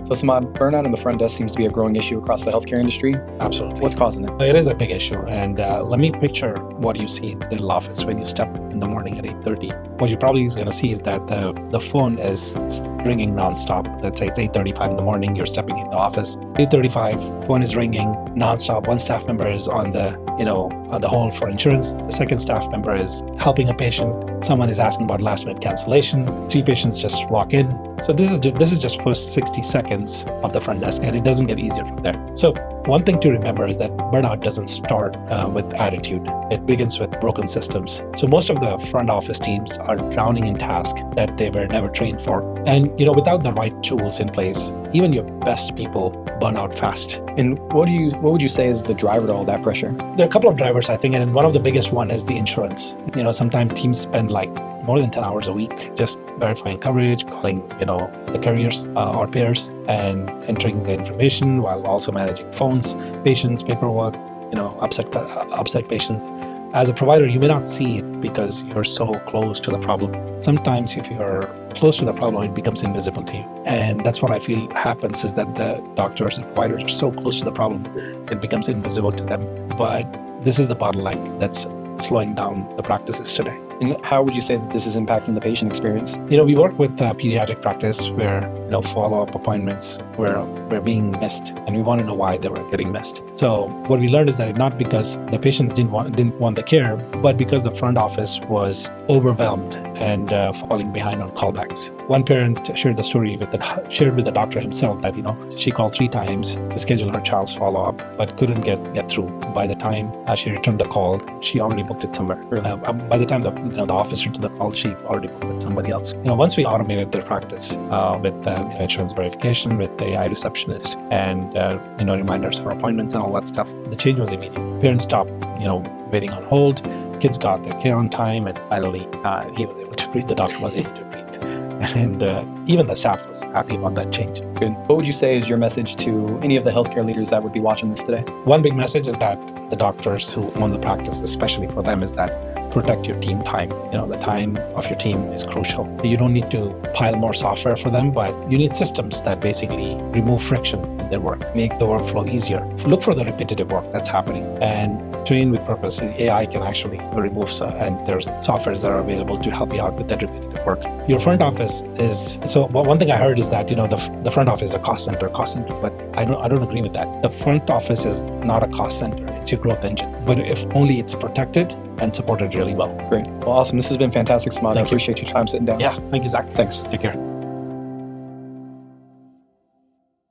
So Samad, burnout in the front desk seems to be a growing issue across the healthcare industry. Absolutely. What's causing it? It is a big issue. And let me picture what you see in the office when you step in the morning at 8:30. What you probably is going to see is that the phone is ringing nonstop. Let's say it's 8:35 in the morning, you're stepping in the office. 8:35, phone is ringing nonstop. One staff member is on the hold for insurance. The second staff member is helping a patient. Someone is asking about last minute cancellation. 3 patients just walk in. So this is just first 60 seconds of the front desk, and it doesn't get easier from there. So one thing to remember is that burnout doesn't start with attitude. It begins with broken systems. So most of the front office teams are drowning in tasks that they were never trained for. And without the right tools in place, even your best people burn out fast. And what would you say is the driver to all that pressure? There are a couple of drivers, I think, and one of the biggest one is the insurance. Sometimes teams spend like more than 10 hours a week just verifying coverage, calling the carriers or payers, and entering the information while also managing phones, patients, paperwork, upset patients. As a provider, you may not see it because you're so close to the problem. Sometimes if you're close to the problem, it becomes invisible to you. And that's what I feel happens, is that the doctors and providers are so close to the problem, it becomes invisible to them. But this is the bottleneck that's slowing down the practices today. And how would you say that this is impacting the patient experience? We work with pediatric practice where follow-up appointments were being missed, and we want to know why they were getting missed. So what we learned is that not because the patients didn't want the care, but because the front office was overwhelmed and falling behind on callbacks. One parent shared the story with the doctor himself that she called 3 times to schedule her child's follow-up, but couldn't get through. By the time she returned the call, she already booked it somewhere. By the time the office returned the call, she already booked with somebody else. Once we automated their practice with insurance verification, with the AI receptionist, and reminders for appointments and all that stuff, the change was immediate. Parents stopped waiting on hold. Kids got their care on time, and finally he was able to breathe. The doctor was able to breathe. And even the staff was happy about that change. Good. What would you say is your message to any of the healthcare leaders that would be watching this today? One big message is that the doctors who own the practice, especially for them, is that protect your team time. The time of your team is crucial. You don't need to pile more software for them, but you need systems that basically remove friction in their work, make the workflow easier. Look for the repetitive work that's happening and train with purpose. AI can actually remove, and there's softwares that are available to help you out with that repetitive work. Your front office is, so one thing I heard is that, the front office is a cost center, but I don't agree with that. The front office is not a cost center, it's your growth engine. But if only it's protected and supported really well. Great. Well, awesome. This has been fantastic, Samad. I appreciate your time sitting down. Yeah, thank you, Zach. Thanks. Take care.